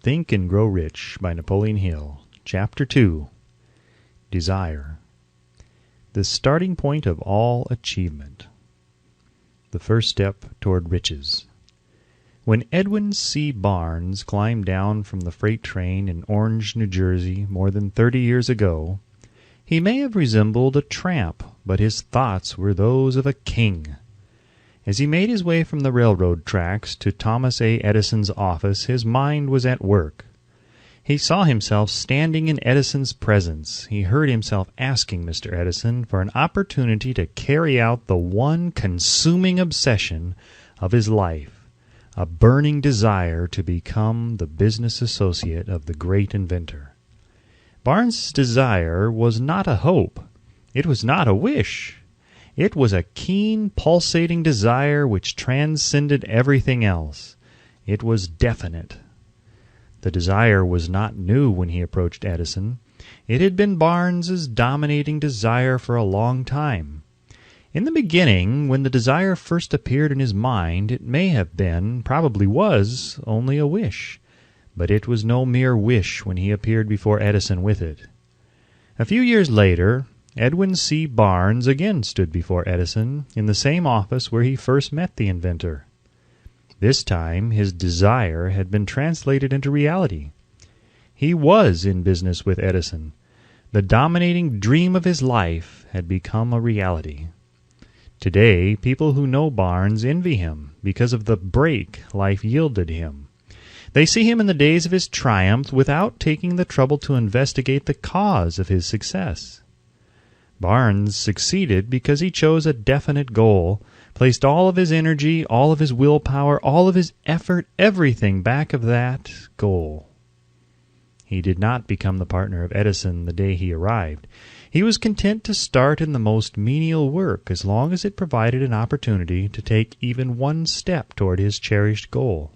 Think and Grow Rich by Napoleon Hill. Chapter 2. Desire. The starting point of all achievement. The first step toward riches. When Edwin C. Barnes climbed down from the freight train in Orange, New Jersey, more than 30 years ago, he may have resembled a tramp, but his thoughts were those of a king. As he made his way from the railroad tracks to Thomas A. Edison's office, his mind was at work. He saw himself standing in Edison's presence. He heard himself asking Mr. Edison for an opportunity to carry out the one consuming obsession of his life, a burning desire to become the business associate of the great inventor. Barnes' desire was not a hope. It was not a wish. It was a keen, pulsating desire which transcended everything else. It was definite. The desire was not new when he approached Edison. It had been Barnes's dominating desire for a long time. In the beginning, when the desire first appeared in his mind, it may have been, probably was, only a wish. But it was no mere wish when he appeared before Edison with it. A few years later, Edwin C. Barnes again stood before Edison in the same office where he first met the inventor. This time his desire had been translated into reality. He was in business with Edison. The dominating dream of his life had become a reality. Today, people who know Barnes envy him because of the break life yielded him. They see him in the days of his triumph without taking the trouble to investigate the cause of his success. Barnes succeeded because he chose a definite goal, placed all of his energy, all of his willpower, all of his effort, everything back of that goal. He did not become the partner of Edison the day he arrived. He was content to start in the most menial work as long as it provided an opportunity to take even one step toward his cherished goal.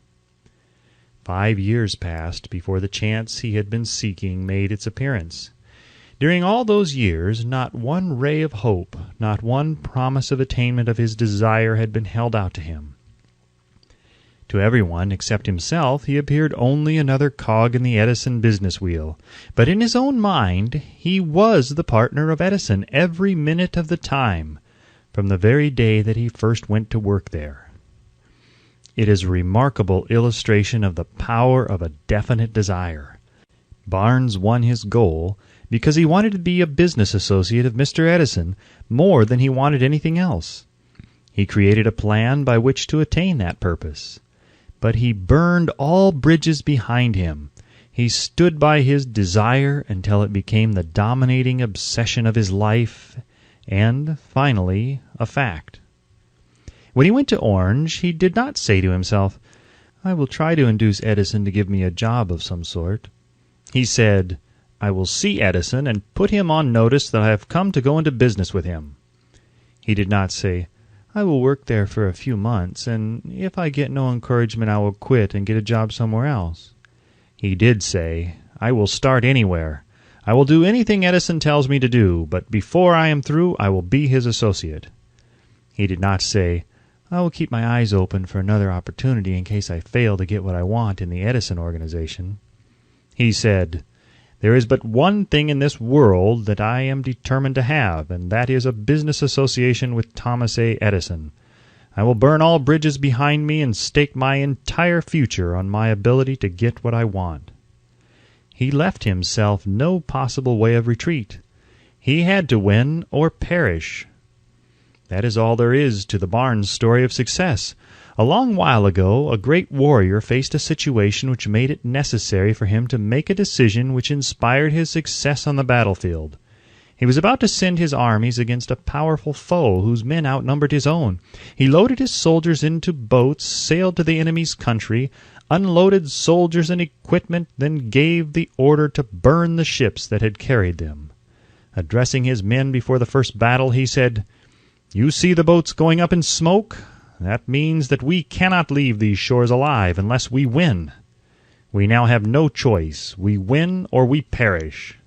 5 years passed before the chance he had been seeking made its appearance. During all those years, not one ray of hope, not one promise of attainment of his desire had been held out to him. To everyone except himself, he appeared only another cog in the Edison business wheel. But in his own mind, he was the partner of Edison every minute of the time, from the very day that he first went to work there. It is a remarkable illustration of the power of a definite desire. Barnes won his goal because he wanted to be a business associate of Mr. Edison more than he wanted anything else. He created a plan by which to attain that purpose. But he burned all bridges behind him. He stood by his desire until it became the dominating obsession of his life and, finally, a fact. When he went to Orange, he did not say to himself, "I will try to induce Edison to give me a job of some sort." He said, "I will see Edison and put him on notice that I have come to go into business with him." He did not say, "I will work there for a few months, and if I get no encouragement I will quit and get a job somewhere else." He did say, "I will start anywhere. I will do anything Edison tells me to do, but before I am through I will be his associate." He did not say, "I will keep my eyes open for another opportunity in case I fail to get what I want in the Edison organization." He said, "There is but one thing in this world that I am determined to have, and that is a business association with Thomas A. Edison. I will burn all bridges behind me and stake my entire future on my ability to get what I want." He left himself no possible way of retreat. He had to win or perish. That is all there is to the Barnes story of success. A long while ago, a great warrior faced a situation which made it necessary for him to make a decision which inspired his success on the battlefield. He was about to send his armies against a powerful foe whose men outnumbered his own. He loaded his soldiers into boats, sailed to the enemy's country, unloaded soldiers and equipment, then gave the order to burn the ships that had carried them. Addressing his men before the first battle, he said, "You see the boats going up in smoke? That means that we cannot leave these shores alive unless we win. We now have no choice. We win or we perish."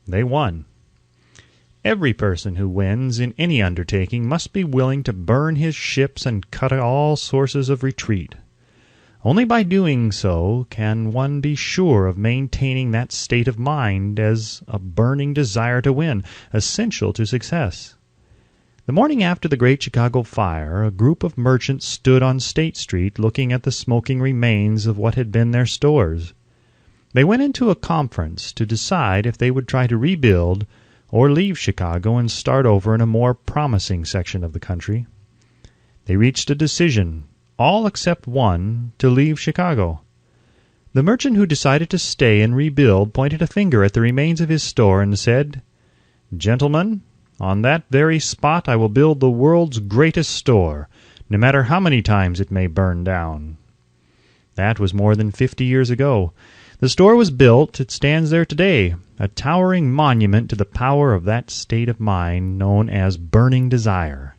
They won. Every person who wins in any undertaking must be willing to burn his ships and cut all sources of retreat. Only by doing so can one be sure of maintaining that state of mind as a burning desire to win, essential to success. The morning after the great Chicago fire, a group of merchants stood on State Street looking at the smoking remains of what had been their stores. They went into a conference to decide if they would try to rebuild or leave Chicago and start over in a more promising section of the country. They reached a decision, all except one, to leave Chicago. The merchant who decided to stay and rebuild pointed a finger at the remains of his store and said, "Gentlemen, on that very spot I will build the world's greatest store, no matter how many times it may burn down." That was more than 50 years ago. The store was built. It stands there today, a towering monument to the power of that state of mind known as burning desire.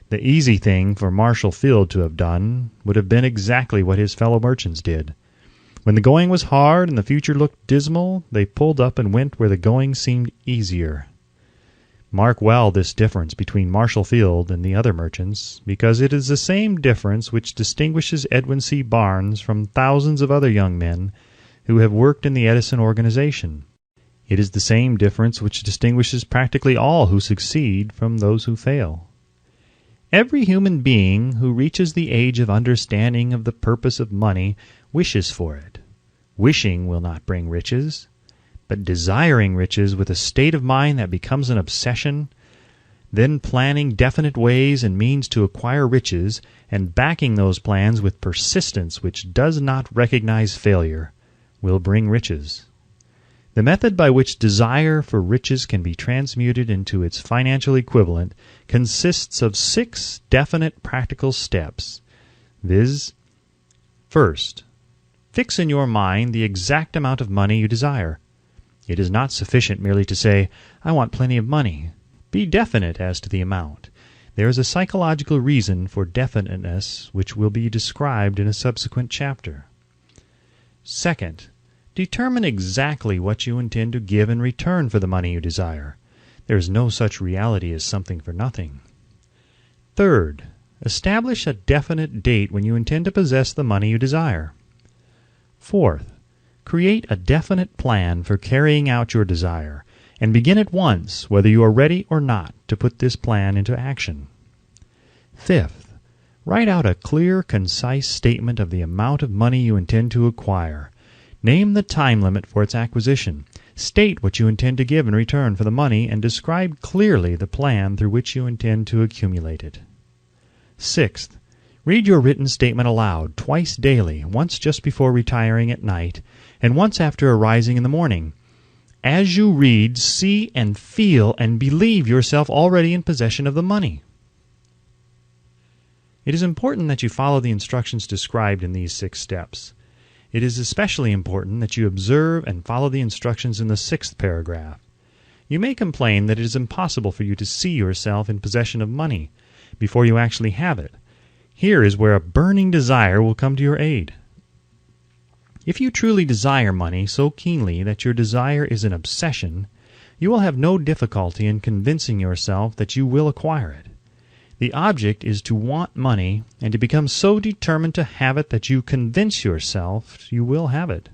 The easy thing for Marshall Field to have done would have been exactly what his fellow merchants did. When the going was hard and the future looked dismal, they pulled up and went where the going seemed easier. Mark well this difference between Marshall Field and the other merchants, because it is the same difference which distinguishes Edwin C. Barnes from thousands of other young men who have worked in the Edison organization. It is the same difference which distinguishes practically all who succeed from those who fail. Every human being who reaches the age of understanding of the purpose of money wishes for it. Wishing will not bring riches, but desiring riches with a state of mind that becomes an obsession, then planning definite ways and means to acquire riches, and backing those plans with persistence which does not recognize failure, will bring riches. The method by which desire for riches can be transmuted into its financial equivalent consists of 6 definite practical steps, viz. First, fix in your mind the exact amount of money you desire. It is not sufficient merely to say, "I want plenty of money." Be definite as to the amount. There is a psychological reason for definiteness which will be described in a subsequent chapter. Second, determine exactly what you intend to give in return for the money you desire. There is no such reality as something for nothing. Third, establish a definite date when you intend to possess the money you desire. Fourth, create a definite plan for carrying out your desire, and begin at once, whether you are ready or not, to put this plan into action. Fifth, write out a clear, concise statement of the amount of money you intend to acquire. Name the time limit for its acquisition. State what you intend to give in return for the money, and describe clearly the plan through which you intend to accumulate it. Sixth, read your written statement aloud twice daily, once just before retiring at night, and once after arising in the morning. As you read, see and feel and believe yourself already in possession of the money. It is important that you follow the instructions described in these 6 steps. It is especially important that you observe and follow the instructions in the 6th paragraph. You may complain that it is impossible for you to see yourself in possession of money before you actually have it. Here is where a burning desire will come to your aid. If you truly desire money so keenly that your desire is an obsession, you will have no difficulty in convincing yourself that you will acquire it. The object is to want money and to become so determined to have it that you convince yourself you will have it.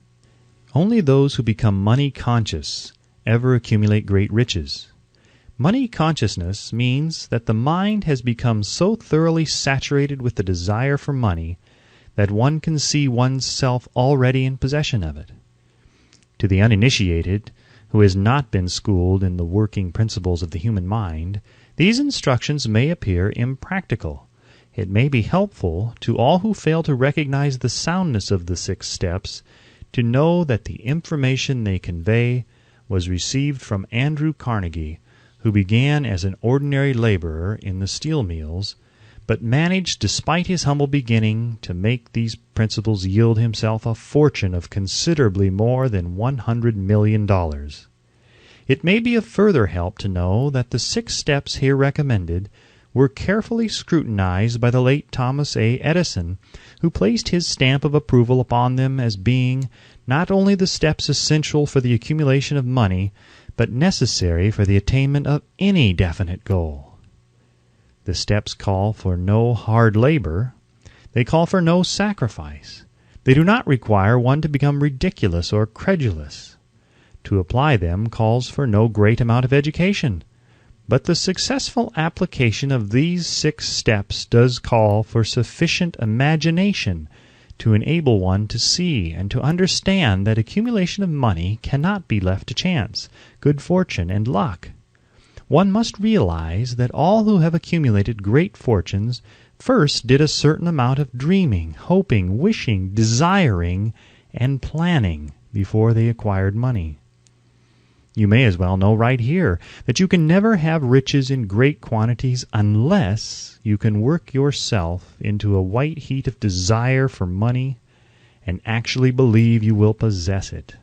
Only those who become money conscious ever accumulate great riches. Money consciousness means that the mind has become so thoroughly saturated with the desire for money that one can see one's self already in possession of it. To the uninitiated, who has not been schooled in the working principles of the human mind, these instructions may appear impractical. It may be helpful to all who fail to recognize the soundness of the 6 steps to know that the information they convey was received from Andrew Carnegie, who began as an ordinary laborer in the steel mills, but managed, despite his humble beginning, to make these principles yield himself a fortune of considerably more than $100 million. It may be of further help to know that the 6 steps here recommended were carefully scrutinized by the late Thomas A. Edison, who placed his stamp of approval upon them as being not only the steps essential for the accumulation of money, but necessary for the attainment of any definite goal. The steps call for no hard labor. They call for no sacrifice. They do not require one to become ridiculous or credulous. To apply them calls for no great amount of education, but the successful application of these 6 steps does call for sufficient imagination to enable one to see and to understand that accumulation of money cannot be left to chance, good fortune, and luck. One must realize that all who have accumulated great fortunes first did a certain amount of dreaming, hoping, wishing, desiring, and planning before they acquired money. You may as well know right here that you can never have riches in great quantities unless you can work yourself into a white heat of desire for money and actually believe you will possess it.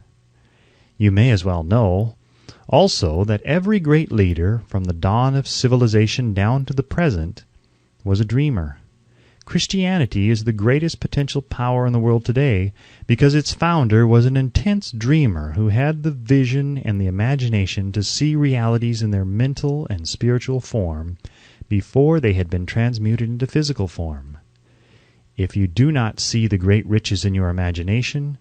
You may as well know also that every great leader from the dawn of civilization down to the present was a dreamer. Christianity is the greatest potential power in the world today because its founder was an intense dreamer who had the vision and the imagination to see realities in their mental and spiritual form before they had been transmuted into physical form. If you do not see the great riches in your imagination,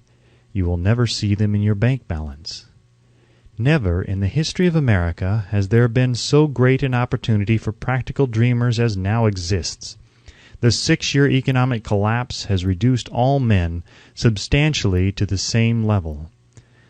you will never see them in your bank balance. Never in the history of America has there been so great an opportunity for practical dreamers as now exists. The 6-year economic collapse has reduced all men substantially to the same level.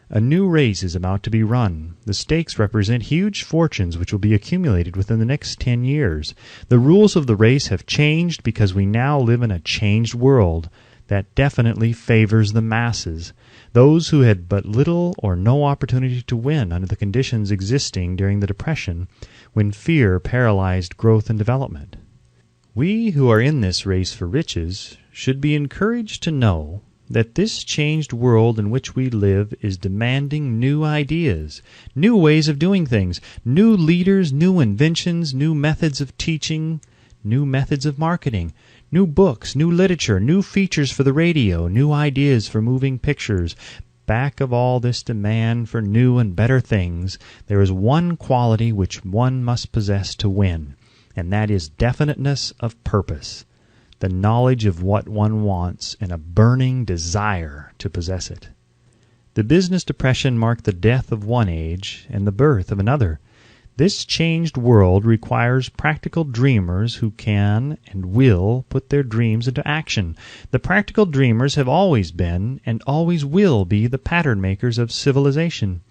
A new race is about to be run. The stakes represent huge fortunes which will be accumulated within the next 10 years. The rules of the race have changed because we now live in a changed world that definitely favors the masses, those who had but little or no opportunity to win under the conditions existing during the Depression, when fear paralyzed growth and development. We who are in this race for riches should be encouraged to know that this changed world in which we live is demanding new ideas, new ways of doing things, new leaders, new inventions, new methods of teaching, new methods of marketing, new books, new literature, new features for the radio, new ideas for moving pictures. Back of all this demand for new and better things, there is one quality which one must possess to win, and that is definiteness of purpose, the knowledge of what one wants, and a burning desire to possess it. The business depression marked the death of one age and the birth of another. This changed world requires practical dreamers who can and will put their dreams into action. The practical dreamers have always been and always will be the pattern makers of civilization.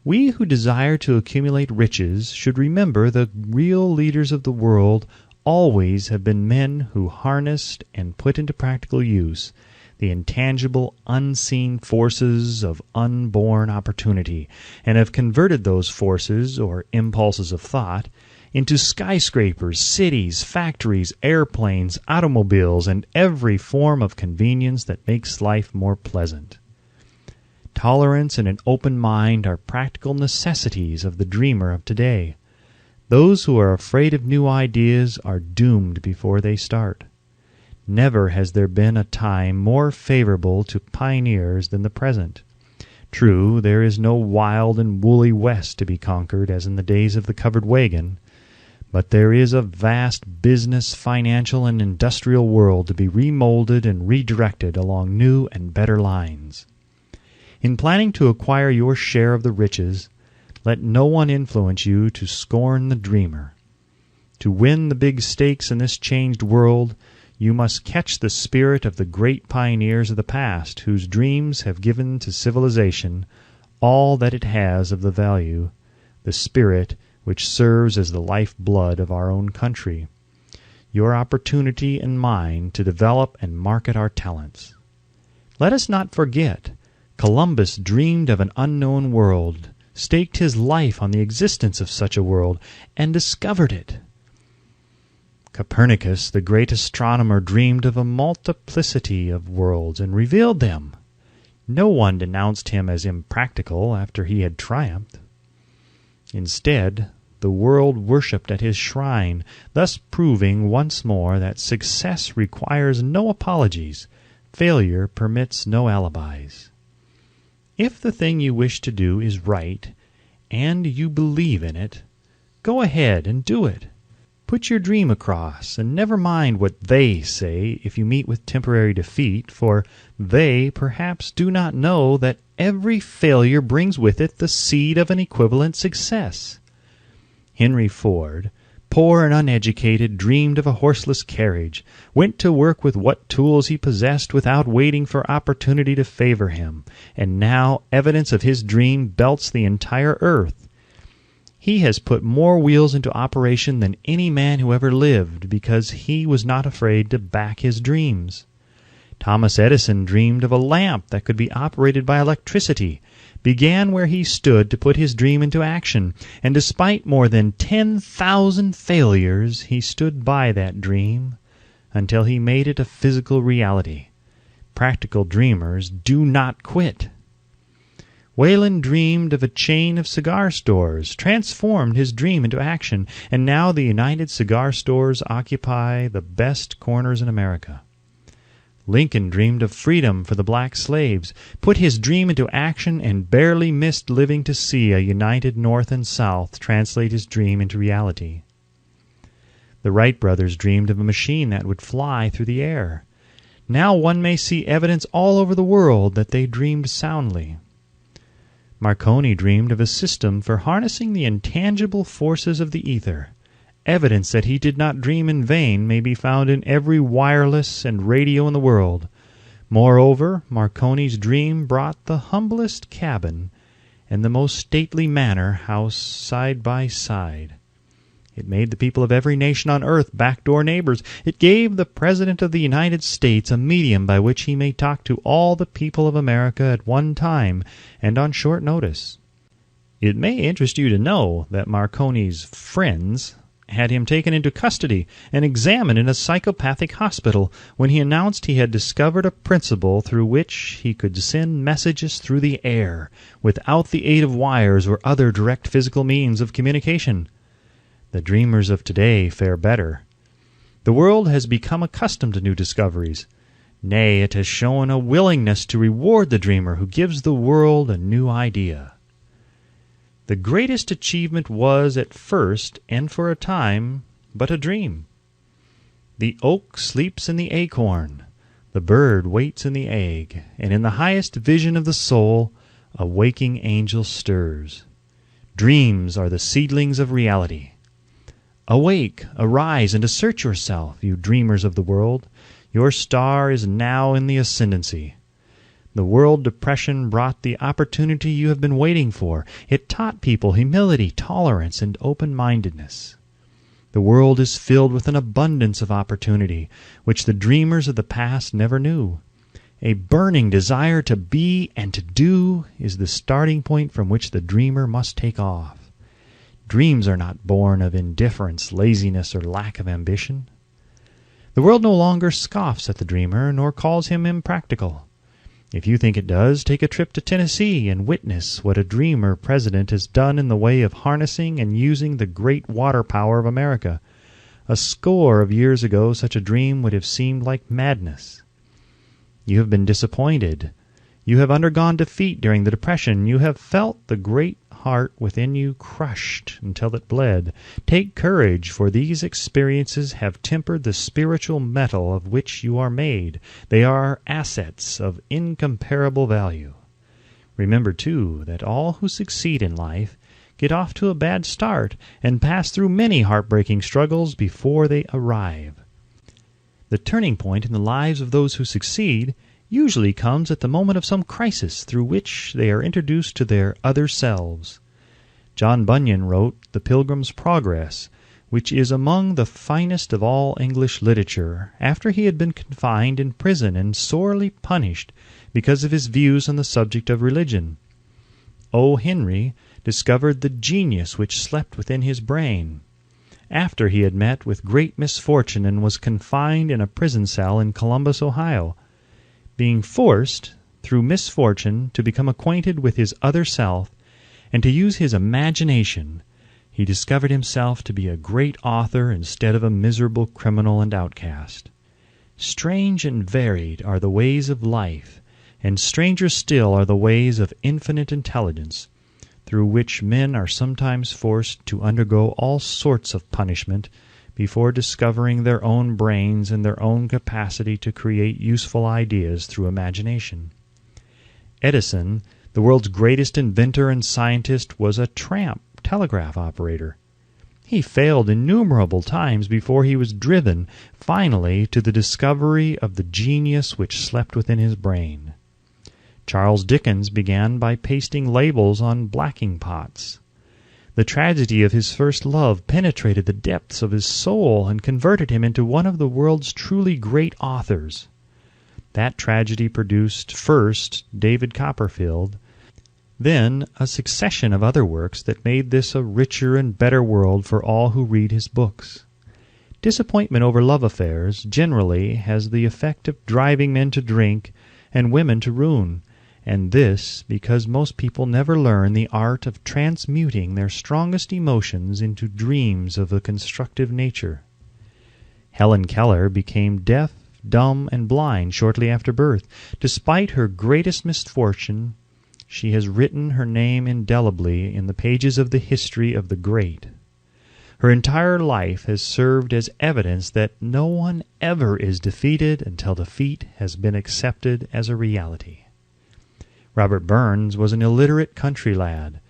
We who desire to accumulate riches should remember the real leaders of the world always have been men who harnessed and put into practical use the intangible, unseen forces of unborn opportunity, and have converted those forces, or impulses of thought, into skyscrapers, cities, factories, airplanes, automobiles, and every form of convenience that makes life more pleasant. Tolerance and an open mind are practical necessities of the dreamer of today. Those who are afraid of new ideas are doomed before they start. Never has there been a time more favorable to pioneers than the present. True, there is no wild and woolly West to be conquered as in the days of the covered wagon, but there is a vast business, financial, and industrial world to be remolded and redirected along new and better lines. In planning to acquire your share of the riches, let no one influence you to scorn the dreamer. To win the big stakes in this changed world, you must catch the spirit of the great pioneers of the past, whose dreams have given to civilization all that it has of the value, the spirit which serves as the life-blood of our own country, your opportunity and mine to develop and market our talents. Let us not forget, Columbus dreamed of an unknown world, staked his life on the existence of such a world, and discovered it. Copernicus, the great astronomer, dreamed of a multiplicity of worlds and revealed them. No one denounced him as impractical after he had triumphed. Instead, the world worshipped at his shrine, thus proving once more that success requires no apologies, failure permits no alibis. If the thing you wish to do is right, and you believe in it, go ahead and do it. Put your dream across, and never mind what they say if you meet with temporary defeat, for they perhaps do not know that every failure brings with it the seed of an equivalent success. Henry Ford, poor and uneducated, dreamed of a horseless carriage, went to work with what tools he possessed without waiting for opportunity to favor him, and now evidence of his dream belts the entire earth. He has put more wheels into operation than any man who ever lived, because he was not afraid to back his dreams. Thomas Edison dreamed of a lamp that could be operated by electricity, began where he stood to put his dream into action, and despite more than 10,000 failures, he stood by that dream until he made it a physical reality. Practical dreamers do not quit. Wayland dreamed of a chain of cigar stores, transformed his dream into action, and now the United Cigar Stores occupy the best corners in America. Lincoln dreamed of freedom for the black slaves, put his dream into action, and barely missed living to see a united North and South translate his dream into reality. The Wright brothers dreamed of a machine that would fly through the air. Now one may see evidence all over the world that they dreamed soundly. Marconi dreamed of a system for harnessing the intangible forces of the ether. Evidence that he did not dream in vain may be found in every wireless and radio in the world. Moreover, Marconi's dream brought the humblest cabin and the most stately manor house side by side. It made the people of every nation on earth backdoor neighbors. It gave the President of the United States a medium by which he may talk to all the people of America at one time and on short notice. It may interest you to know that Marconi's friends had him taken into custody and examined in a psychopathic hospital when he announced he had discovered a principle through which he could send messages through the air without the aid of wires or other direct physical means of communication. The dreamers of today fare better. The world has become accustomed to new discoveries. Nay, it has shown a willingness to reward the dreamer who gives the world a new idea. The greatest achievement was at first, and for a time, but a dream. The oak sleeps in the acorn, the bird waits in the egg, and in the highest vision of the soul, a waking angel stirs. Dreams are the seedlings of reality. Awake, arise, and assert yourself, you dreamers of the world. Your star is now in the ascendancy. The world depression brought the opportunity you have been waiting for. It taught people humility, tolerance, and open-mindedness. The world is filled with an abundance of opportunity, which the dreamers of the past never knew. A burning desire to be and to do is the starting point from which the dreamer must take off. Dreams are not born of indifference, laziness, or lack of ambition. The world no longer scoffs at the dreamer, nor calls him impractical. If you think it does, take a trip to Tennessee and witness what a dreamer president has done in the way of harnessing and using the great water power of America. A score of years ago, such a dream would have seemed like madness. You have been disappointed. You have undergone defeat during the Depression. You have felt the great heart within you crushed until it bled. Take courage, for these experiences have tempered the spiritual metal of which you are made. They are assets of incomparable value. Remember, too, that all who succeed in life get off to a bad start and pass through many heartbreaking struggles before they arrive. The turning point in the lives of those who succeed usually comes at the moment of some crisis through which they are introduced to their other selves. John Bunyan wrote The Pilgrim's Progress, which is among the finest of all English literature, after he had been confined in prison and sorely punished because of his views on the subject of religion. O. Henry discovered the genius which slept within his brain. After he had met with great misfortune and was confined in a prison cell in Columbus, Ohio, being forced, through misfortune, to become acquainted with his other self, and to use his imagination, he discovered himself to be a great author instead of a miserable criminal and outcast. Strange and varied are the ways of life, and stranger still are the ways of infinite intelligence, through which men are sometimes forced to undergo all sorts of punishment before discovering their own brains and their own capacity to create useful ideas through imagination. Edison, the world's greatest inventor and scientist, was a tramp telegraph operator. He failed innumerable times before he was driven, finally, to the discovery of the genius which slept within his brain. Charles Dickens began by pasting labels on blacking pots. The tragedy of his first love penetrated the depths of his soul and converted him into one of the world's truly great authors. That tragedy produced, first, David Copperfield, then a succession of other works that made this a richer and better world for all who read his books. Disappointment over love affairs generally has the effect of driving men to drink and women to ruin, and this because most people never learn the art of transmuting their strongest emotions into dreams of a constructive nature. Helen Keller became deaf, dumb, and blind shortly after birth. Despite her greatest misfortune, she has written her name indelibly in the pages of the history of the great. Her entire life has served as evidence that no one ever is defeated until defeat has been accepted as a reality. Robert Burns was an illiterate country lad.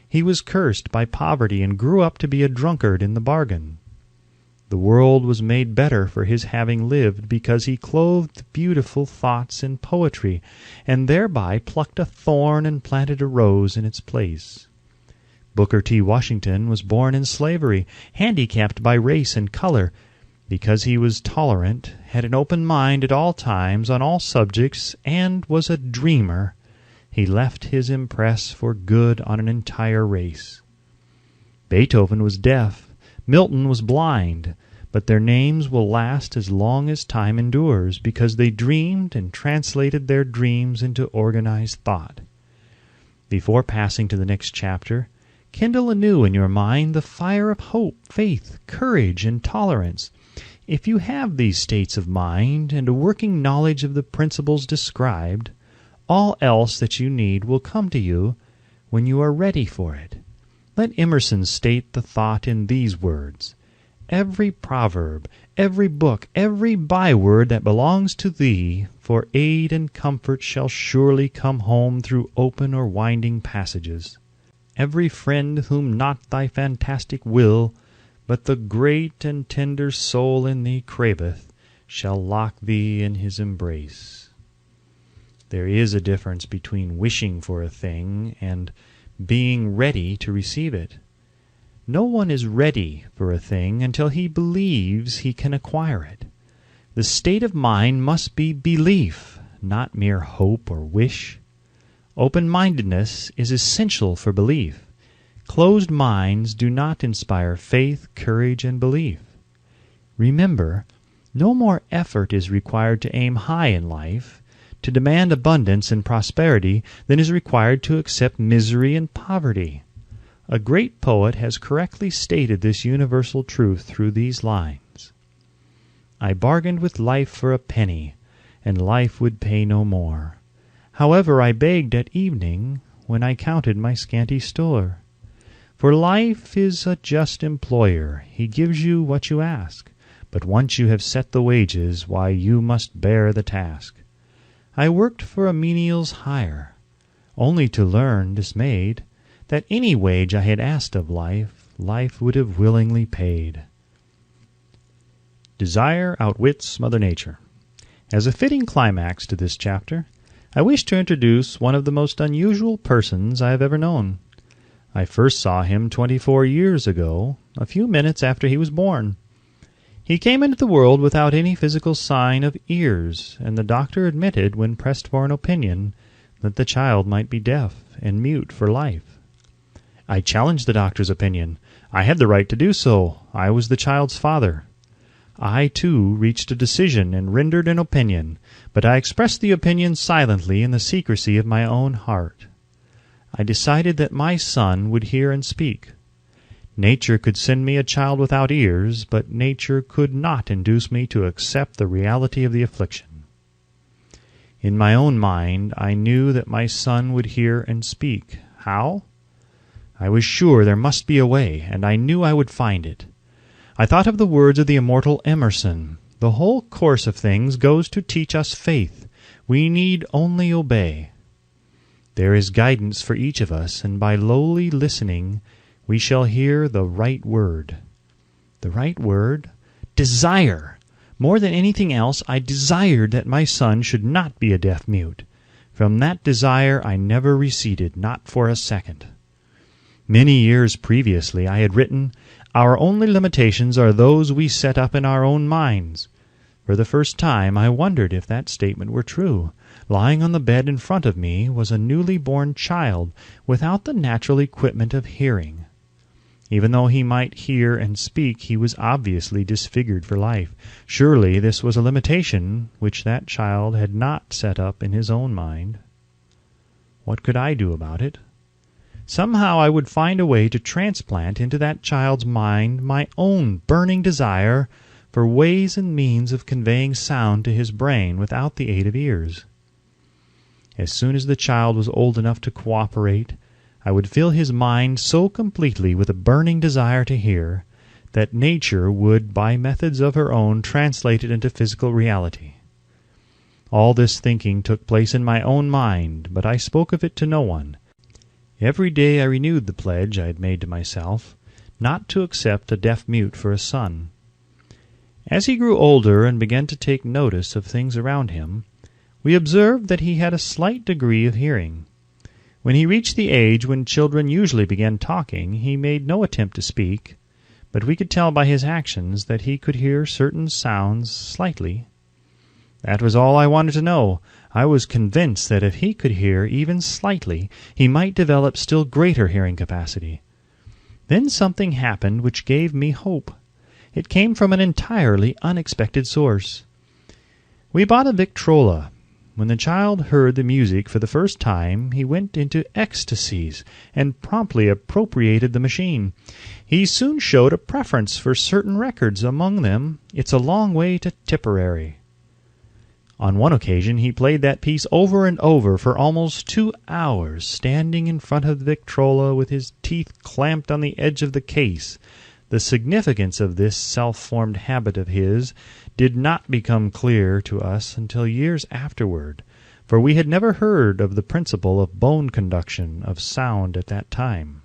He was cursed by poverty and grew up to be a drunkard in the bargain. The world was made better for his having lived because he clothed beautiful thoughts in poetry, and thereby plucked a thorn and planted a rose in its place. Booker T. Washington was born in slavery, handicapped by race and color. Because he was tolerant, had an open mind at all times on all subjects, and was a dreamer, he left his impress for good on an entire race. Beethoven was deaf, Milton was blind, but their names will last as long as time endures, because they dreamed and translated their dreams into organized thought. Before passing to the next chapter, kindle anew in your mind the fire of hope, faith, courage, and tolerance. If you have these states of mind and a working knowledge of the principles described, all else that you need will come to you when you are ready for it. Let Emerson state the thought in these words: "Every proverb, every book, every byword that belongs to thee, for aid and comfort shall surely come home through open or winding passages. Every friend whom not thy fantastic will, but the great and tender soul in thee craveth, shall lock thee in his embrace." There is a difference between wishing for a thing and being ready to receive it. No one is ready for a thing until he believes he can acquire it. The state of mind must be belief, not mere hope or wish. Open-mindedness is essential for belief. Closed minds do not inspire faith, courage, and belief. Remember, no more effort is required to aim high in life, to demand abundance and prosperity, than is required to accept misery and poverty. A great poet has correctly stated this universal truth through these lines: "I bargained with life for a penny, and life would pay no more. However, I begged at evening, when I counted my scanty store. For life is a just employer, he gives you what you ask, but once you have set the wages, why, you must bear the task. I worked for a menial's hire, only to learn, dismayed, that any wage I had asked of life, life would have willingly paid." Desire outwits Mother Nature. As a fitting climax to this chapter, I wish to introduce one of the most unusual persons I have ever known. I first saw him 24 years ago, a few minutes after he was born. He came into the world without any physical sign of ears, and the doctor admitted, when pressed for an opinion, that the child might be deaf and mute for life. I challenged the doctor's opinion. I had the right to do so. I was the child's father. I, too, reached a decision and rendered an opinion, but I expressed the opinion silently in the secrecy of my own heart. I decided that my son would hear and speak. Nature could send me a child without ears, but nature could not induce me to accept the reality of the affliction. In my own mind, I knew that my son would hear and speak. How? I was sure there must be a way, and I knew I would find it. I thought of the words of the immortal Emerson. The whole course of things goes to teach us faith. We need only obey. There is guidance for each of us, and by lowly listening we shall hear the right word. The right word? Desire! More than anything else, I desired that my son should not be a deaf-mute. From that desire I never receded, not for a second. Many years previously I had written, "Our only limitations are those we set up in our own minds." For the first time I wondered if that statement were true. Lying on the bed in front of me was a newly born child without the natural equipment of hearing. Even though he might hear and speak, he was obviously disfigured for life. Surely this was a limitation which that child had not set up in his own mind. What could I do about it? Somehow I would find a way to transplant into that child's mind my own burning desire for ways and means of conveying sound to his brain without the aid of ears. As soon as the child was old enough to cooperate, I would fill his mind so completely with a burning desire to hear that nature would, by methods of her own, translate it into physical reality. All this thinking took place in my own mind, but I spoke of it to no one. Every day I renewed the pledge I had made to myself, not to accept a deaf-mute for a son. As he grew older and began to take notice of things around him, we observed that he had a slight degree of hearing. When he reached the age when children usually begin talking, he made no attempt to speak, but we could tell by his actions that he could hear certain sounds slightly. That was all I wanted to know. I was convinced that if he could hear even slightly, he might develop still greater hearing capacity. Then something happened which gave me hope. It came from an entirely unexpected source. We bought a Victrola. When the child heard the music for the first time, he went into ecstasies and promptly appropriated the machine. He soon showed a preference for certain records, among them "It's a Long Way to Tipperary." On one occasion he played that piece over and over for almost 2 hours, standing in front of the Victrola with his teeth clamped on the edge of the case. The significance of this self-formed habit of his did not become clear to us until years afterward, for we had never heard of the principle of bone conduction of sound at that time.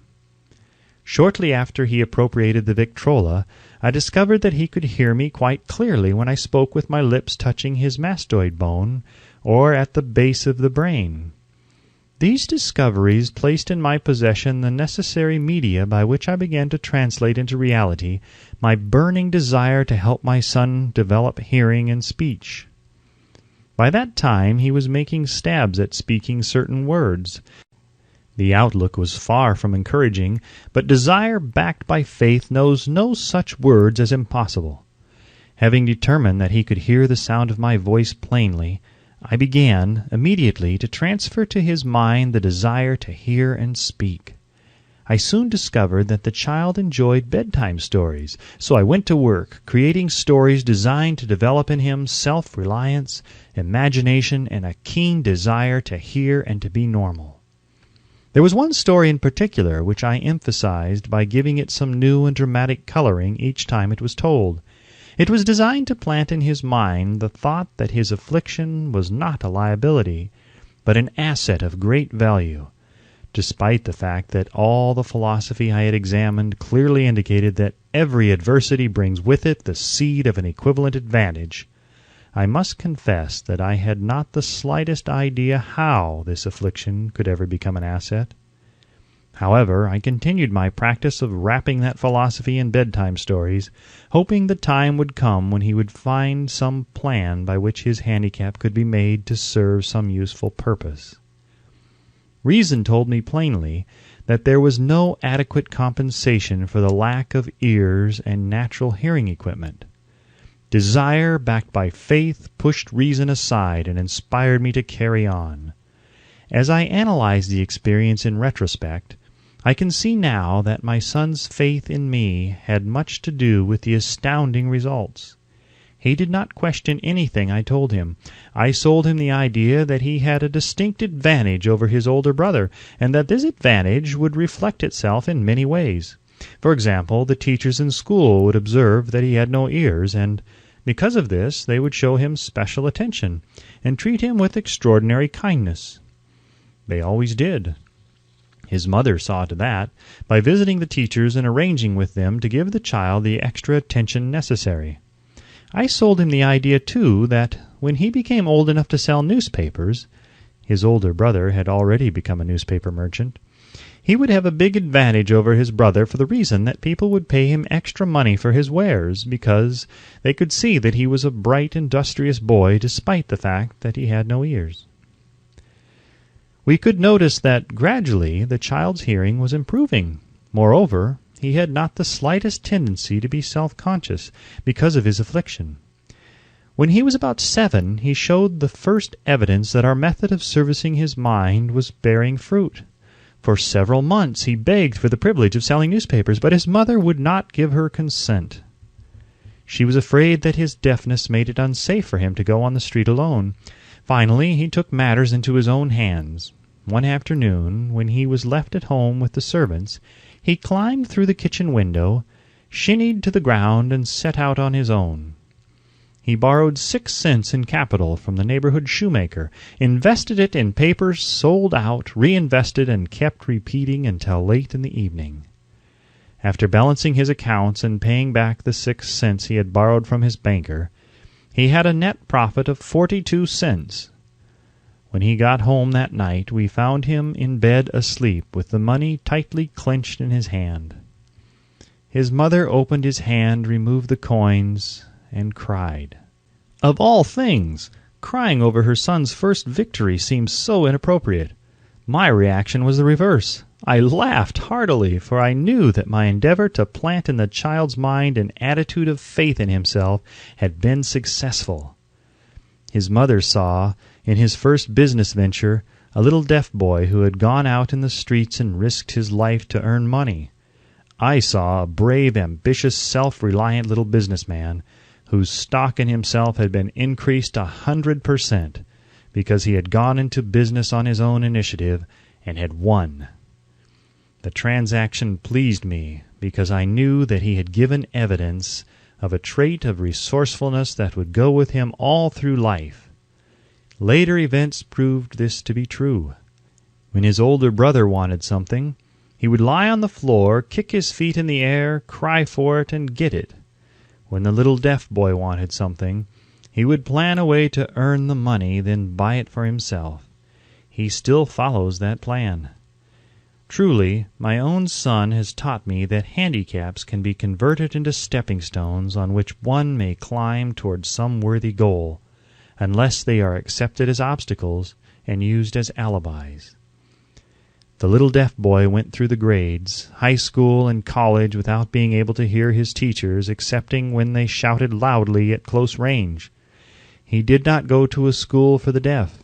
Shortly after he appropriated the Victrola, I discovered that he could hear me quite clearly when I spoke with my lips touching his mastoid bone, or at the base of the brain. These discoveries placed in my possession the necessary media by which I began to translate into reality my burning desire to help my son develop hearing and speech. By that time he was making stabs at speaking certain words. The outlook was far from encouraging, but desire backed by faith knows no such words as impossible. Having determined that he could hear the sound of my voice plainly, I began immediately to transfer to his mind the desire to hear and speak. I soon discovered that the child enjoyed bedtime stories, so I went to work creating stories designed to develop in him self-reliance, imagination, and a keen desire to hear and to be normal. There was one story in particular which I emphasized by giving it some new and dramatic coloring each time it was told. It was designed to plant in his mind the thought that his affliction was not a liability, but an asset of great value, despite the fact that all the philosophy I had examined clearly indicated that every adversity brings with it the seed of an equivalent advantage. I must confess that I had not the slightest idea how this affliction could ever become an asset. However, I continued my practice of wrapping that philosophy in bedtime stories, hoping the time would come when he would find some plan by which his handicap could be made to serve some useful purpose. Reason told me plainly that there was no adequate compensation for the lack of ears and natural hearing equipment. Desire, backed by faith, pushed reason aside and inspired me to carry on. As I analyze the experience in retrospect, I can see now that my son's faith in me had much to do with the astounding results. He did not question anything I told him. I sold him the idea that he had a distinct advantage over his older brother, and that this advantage would reflect itself in many ways. For example, the teachers in school would observe that he had no ears, and because of this they would show him special attention and treat him with extraordinary kindness. They always did. His mother saw to that by visiting the teachers and arranging with them to give the child the extra attention necessary. I sold him the idea, too, that when he became old enough to sell newspapers — his older brother had already become a newspaper merchant — he would have a big advantage over his brother for the reason that people would pay him extra money for his wares because they could see that he was a bright, industrious boy despite the fact that he had no ears. We could notice that gradually the child's hearing was improving. Moreover, he had not the slightest tendency to be self-conscious because of his affliction. When he was about 7, he showed the first evidence that our method of servicing his mind was bearing fruit. For several months he begged for the privilege of selling newspapers, but his mother would not give her consent. She was afraid that his deafness made it unsafe for him to go on the street alone. Finally, he took matters into his own hands. One afternoon, when he was left at home with the servants, he climbed through the kitchen window, shinnied to the ground, and set out on his own. He borrowed 6 cents in capital from the neighborhood shoemaker, invested it in papers, sold out, reinvested, and kept repeating until late in the evening. After balancing his accounts and paying back the 6 cents he had borrowed from his banker, he had a net profit of 42 cents. When he got home that night, we found him in bed asleep with the money tightly clenched in his hand. His mother opened his hand, removed the coins, and cried. Of all things, crying over her son's first victory seemed so inappropriate. My reaction was the reverse. I laughed heartily, for I knew that my endeavor to plant in the child's mind an attitude of faith in himself had been successful. His mother saw, in his first business venture, a little deaf boy who had gone out in the streets and risked his life to earn money. I saw a brave, ambitious, self-reliant little businessman whose stock in himself had been increased 100% because he had gone into business on his own initiative and had won. The transaction pleased me because I knew that he had given evidence of a trait of resourcefulness that would go with him all through life. Later events proved this to be true. When his older brother wanted something, he would lie on the floor, kick his feet in the air, cry for it, and get it. When the little deaf boy wanted something, he would plan a way to earn the money, then buy it for himself. He still follows that plan. Truly, my own son has taught me that handicaps can be converted into stepping stones on which one may climb toward some worthy goal, unless they are accepted as obstacles and used as alibis. The little deaf boy went through the grades, high school and college, without being able to hear his teachers excepting when they shouted loudly at close range. He did not go to a school for the deaf.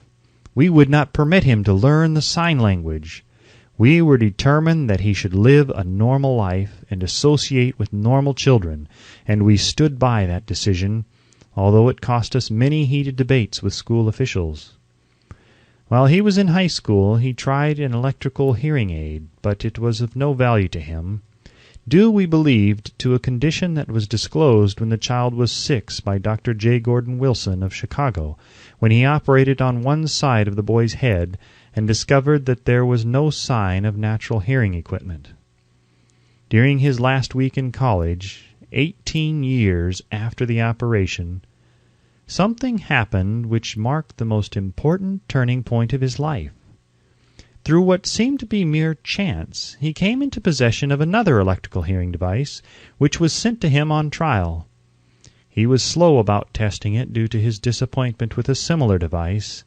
We would not permit him to learn the sign language. We were determined that he should live a normal life and associate with normal children, and we stood by that decision, although it cost us many heated debates with school officials. While he was in high school, he tried an electrical hearing aid, but it was of no value to him, due, we believed, to a condition that was disclosed when the child was 6 by Dr. J. Gordon Wilson of Chicago, when he operated on one side of the boy's head and discovered that there was no sign of natural hearing equipment. During his last week in college, 18 years after the operation, something happened which marked the most important turning point of his life. Through what seemed to be mere chance, he came into possession of another electrical hearing device, which was sent to him on trial. He was slow about testing it due to his disappointment with a similar device.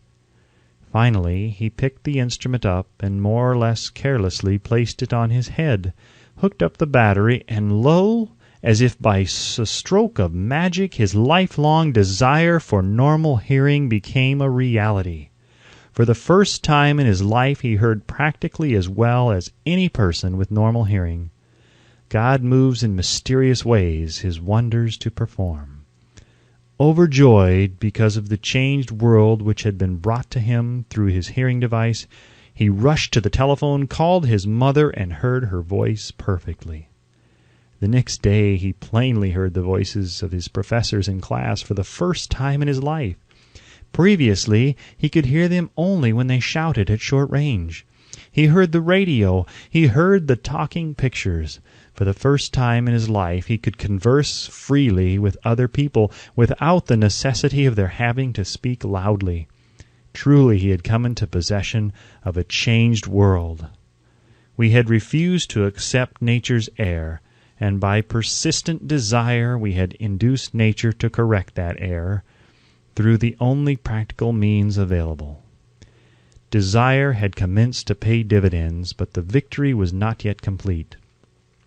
Finally, he picked the instrument up and more or less carelessly placed it on his head, hooked up the battery, and lo, as if by a stroke of magic, his lifelong desire for normal hearing became a reality. For the first time in his life, he heard practically as well as any person with normal hearing. God moves in mysterious ways his wonders to perform. Overjoyed because of the changed world which had been brought to him through his hearing device, he rushed to the telephone, called his mother, and heard her voice perfectly. The next day he plainly heard the voices of his professors in class for the first time in his life. Previously, he could hear them only when they shouted at short range. He heard the radio. He heard the talking pictures. For the first time in his life, he could converse freely with other people without the necessity of their having to speak loudly. Truly, he had come into possession of a changed world. We had refused to accept nature's error, and by persistent desire we had induced nature to correct that error through the only practical means available. Desire had commenced to pay dividends, but the victory was not yet complete.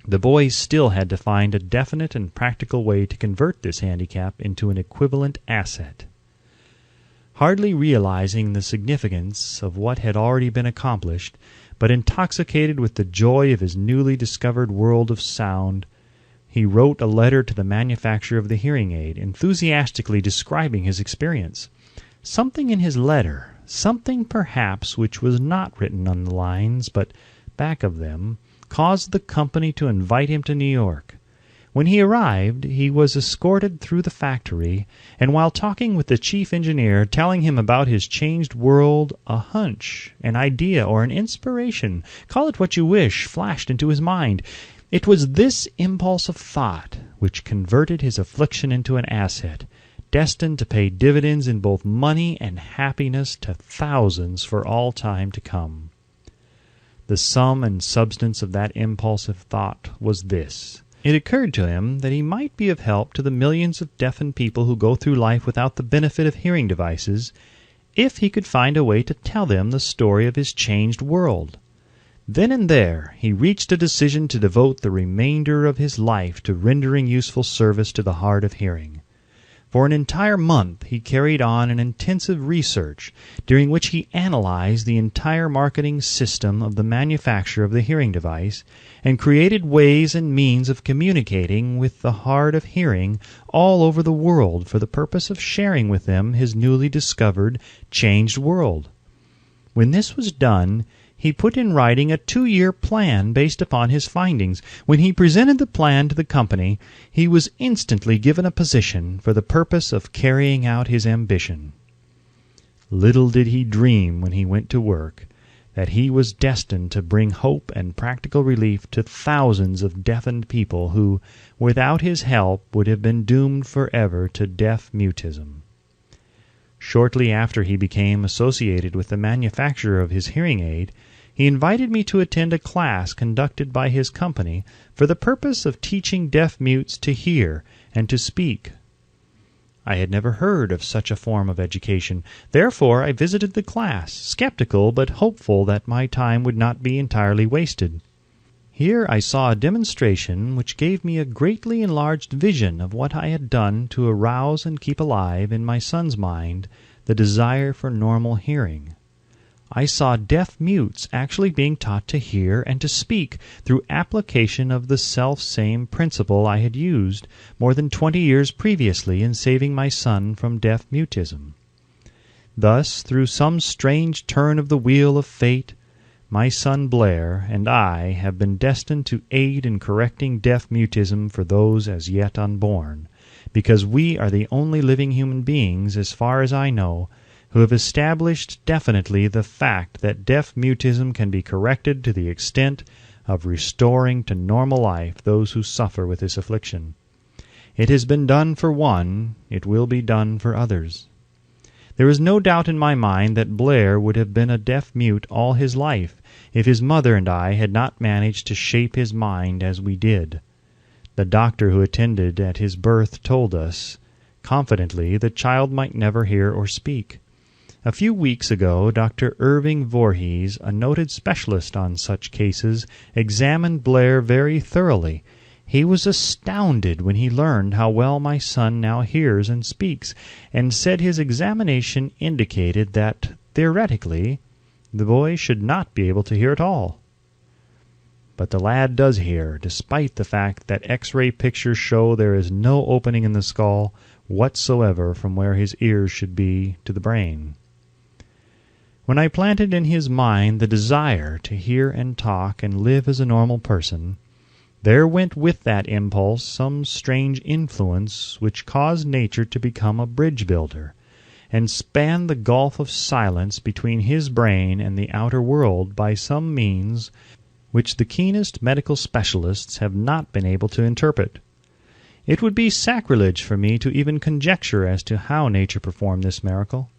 The boys still had to find a definite and practical way to convert this handicap into an equivalent asset. Hardly realizing the significance of what had already been accomplished, but intoxicated with the joy of his newly discovered world of sound, he wrote a letter to the manufacturer of the hearing aid, enthusiastically describing his experience. Something in his letter, something perhaps which was not written on the lines, but back of them, caused the company to invite him to New York. When he arrived, he was escorted through the factory, and while talking with the chief engineer, telling him about his changed world, a hunch, an idea, or an inspiration, call it what you wish, flashed into his mind. It was this impulse of thought which converted his affliction into an asset, destined to pay dividends in both money and happiness to thousands for all time to come. The sum and substance of that impulsive thought was this. It occurred to him that he might be of help to the millions of deafened people who go through life without the benefit of hearing devices, if he could find a way to tell them the story of his changed world. Then and there he reached a decision to devote the remainder of his life to rendering useful service to the hard of hearing. For an entire month he carried on an intensive research, during which he analyzed the entire marketing system of the manufacture of the hearing device, and created ways and means of communicating with the hard of hearing all over the world for the purpose of sharing with them his newly discovered, changed world. When this was done, he put in writing a 2-year plan based upon his findings. When he presented the plan to the company, he was instantly given a position for the purpose of carrying out his ambition. Little did he dream when he went to work that he was destined to bring hope and practical relief to thousands of deafened people who, without his help, would have been doomed forever to deaf mutism. Shortly after he became associated with the manufacturer of his hearing aid, he invited me to attend a class conducted by his company for the purpose of teaching deaf mutes to hear and to speak. I had never heard of such a form of education. Therefore I visited the class, skeptical but hopeful that my time would not be entirely wasted. Here I saw a demonstration which gave me a greatly enlarged vision of what I had done to arouse and keep alive in my son's mind the desire for normal hearing. I saw deaf mutes actually being taught to hear and to speak through application of the self-same principle I had used more than 20 years previously in saving my son from deaf mutism. Thus, through some strange turn of the wheel of fate, my son Blair and I have been destined to aid in correcting deaf mutism for those as yet unborn, because we are the only living human beings, as far as I know, who have established definitely the fact that deaf mutism can be corrected to the extent of restoring to normal life those who suffer with this affliction. It has been done for one, it will be done for others. There is no doubt in my mind that Blair would have been a deaf mute all his life if his mother and I had not managed to shape his mind as we did. The doctor who attended at his birth told us, confidently, the child might never hear or speak. A few weeks ago, Dr. Irving Voorhees, a noted specialist on such cases, examined Blair very thoroughly. He was astounded when he learned how well my son now hears and speaks, and said his examination indicated that, theoretically, the boy should not be able to hear at all. But the lad does hear, despite the fact that X-ray pictures show there is no opening in the skull whatsoever from where his ears should be to the brain. When I planted in his mind the desire to hear and talk and live as a normal person, There went with that impulse some strange influence which caused nature to become a bridge builder, and span the gulf of silence between his brain and the outer world by some means which the keenest medical specialists have not been able to interpret. It would be sacrilege for me to even conjecture as to how nature performed this miracle.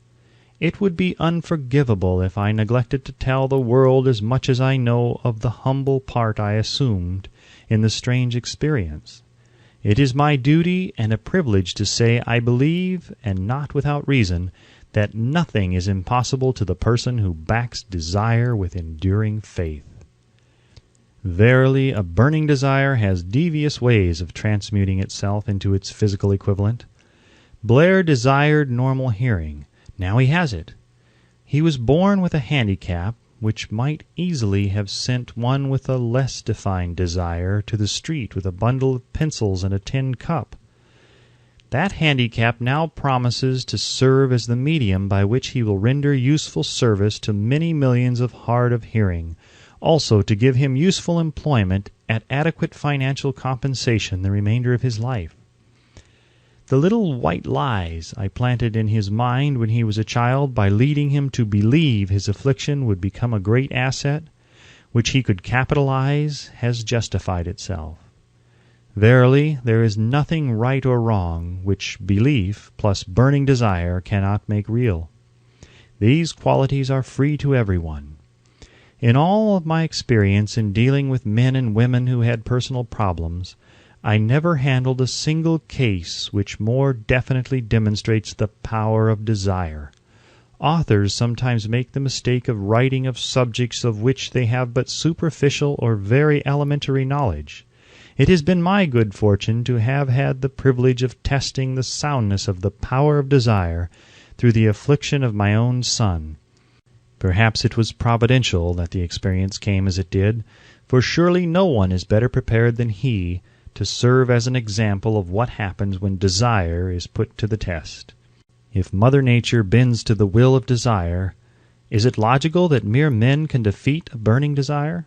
It would be unforgivable if I neglected to tell the world as much as I know of the humble part I assumed in the strange experience. It is my duty and a privilege to say I believe, and not without reason, that nothing is impossible to the person who backs desire with enduring faith. Verily, a burning desire has devious ways of transmuting itself into its physical equivalent. Blair desired normal hearing. Now he has it. He was born with a handicap which might easily have sent one with a less defined desire to the street with a bundle of pencils and a tin cup. That handicap now promises to serve as the medium by which he will render useful service to many millions of hard of hearing, also to give him useful employment at adequate financial compensation the remainder of his life. The little white lies I planted in his mind when he was a child by leading him to believe his affliction would become a great asset, which he could capitalize, has justified itself. Verily, there is nothing right or wrong which belief plus burning desire cannot make real. These qualities are free to everyone. In all of my experience in dealing with men and women who had personal problems, I never handled a single case which more definitely demonstrates the power of desire. Authors sometimes make the mistake of writing of subjects of which they have but superficial or very elementary knowledge. It has been my good fortune to have had the privilege of testing the soundness of the power of desire through the affliction of my own son. Perhaps it was providential that the experience came as it did, for surely no one is better prepared than he to serve as an example of what happens when desire is put to the test. If Mother Nature bends to the will of desire, is it logical that mere men can defeat a burning desire?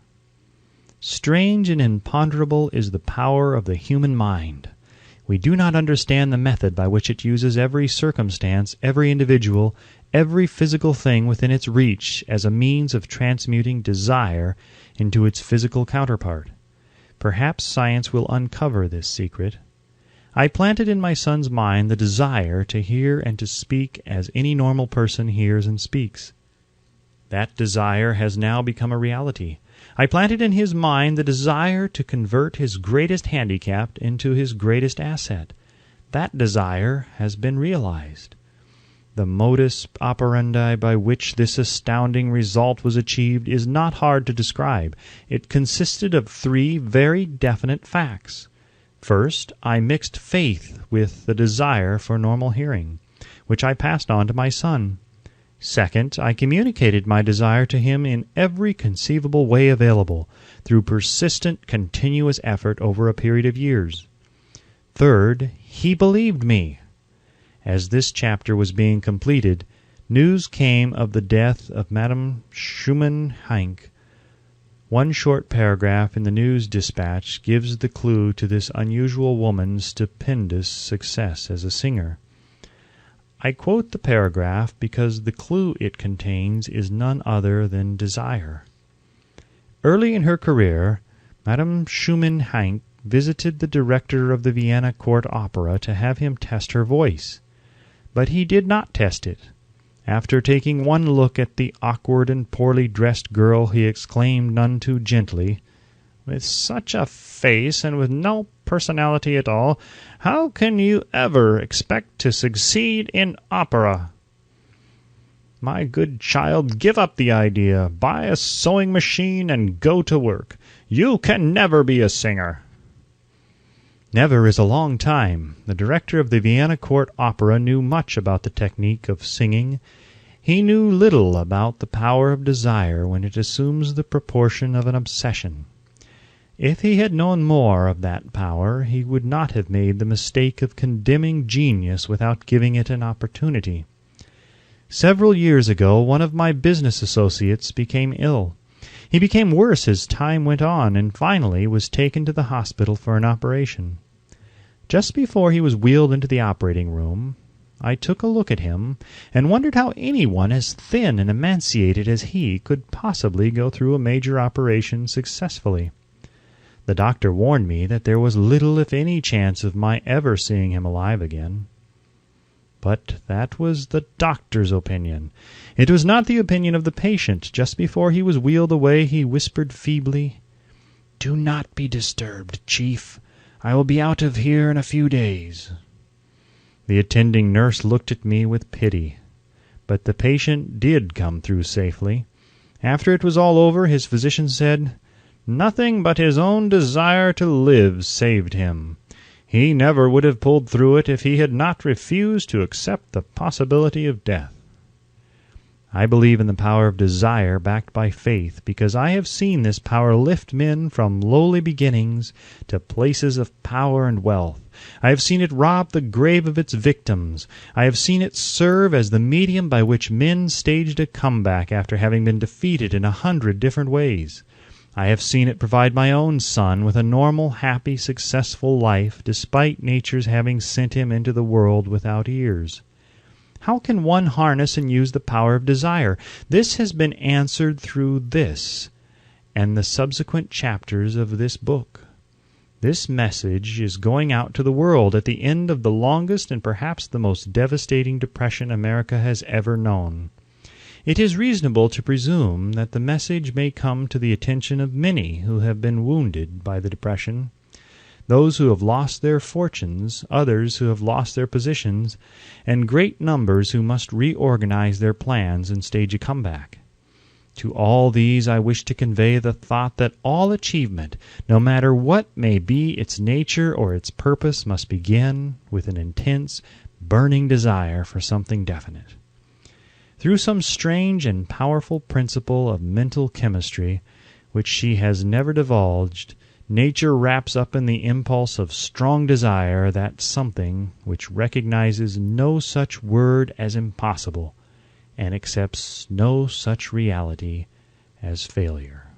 Strange and imponderable is the power of the human mind. We do not understand the method by which it uses every circumstance, every individual, every physical thing within its reach as a means of transmuting desire into its physical counterpart. Perhaps science will uncover this secret. I planted in my son's mind the desire to hear and to speak as any normal person hears and speaks. That desire has now become a reality. I planted in his mind the desire to convert his greatest handicap into his greatest asset. That desire has been realized. The modus operandi by which this astounding result was achieved is not hard to describe. It consisted of 3 very definite facts. First, I mixed faith with the desire for normal hearing, which I passed on to my son. Second, I communicated my desire to him in every conceivable way available, through persistent, continuous effort over a period of years. Third, he believed me. As this chapter was being completed, news came of the death of Madame Schumann-Heink. One short paragraph in the news dispatch gives the clue to this unusual woman's stupendous success as a singer. I quote the paragraph because the clue it contains is none other than desire. Early in her career, Madame Schumann-Heink visited the director of the Vienna Court Opera to have him test her voice. But he did not test it. After taking one look at the awkward and poorly dressed girl, he exclaimed none too gently, "With such a face and with no personality at all, how can you ever expect to succeed in opera? My good child, give up the idea. Buy a sewing machine and go to work. You can never be a singer." Never is a long time. The director of the Vienna Court Opera knew much about the technique of singing. He knew little about the power of desire when it assumes the proportion of an obsession. If he had known more of that power, he would not have made the mistake of condemning genius without giving it an opportunity. Several years ago, one of my business associates became ill. He became worse as time went on, and finally was taken to the hospital for an operation. Just before he was wheeled into the operating room, I took a look at him and wondered how anyone as thin and emaciated as he could possibly go through a major operation successfully. The doctor warned me that there was little if any chance of my ever seeing him alive again. But that was the doctor's opinion. It was not the opinion of the patient. Just before he was wheeled away, he whispered feebly, "Do not be disturbed, Chief. I will be out of here in a few days." The attending nurse looked at me with pity. But the patient did come through safely. After it was all over, his physician said, "Nothing but his own desire to live saved him. He never would have pulled through it if he had not refused to accept the possibility of death." I believe in the power of desire backed by faith, because I have seen this power lift men from lowly beginnings to places of power and wealth. I have seen it rob the grave of its victims. I have seen it serve as the medium by which men staged a comeback after having been defeated in 100 different ways. I have seen it provide my own son with a normal, happy, successful life, despite nature's having sent him into the world without ears. How can one harness and use the power of desire? This has been answered through this and the subsequent chapters of this book. This message is going out to the world at the end of the longest and perhaps the most devastating depression America has ever known. It is reasonable to presume that the message may come to the attention of many who have been wounded by the depression, those who have lost their fortunes, others who have lost their positions, and great numbers who must reorganize their plans and stage a comeback. To all these I wish to convey the thought that all achievement, no matter what may be its nature or its purpose, must begin with an intense, burning desire for something definite. Through some strange and powerful principle of mental chemistry, which she has never divulged, nature wraps up in the impulse of strong desire that something which recognizes no such word as impossible and accepts no such reality as failure.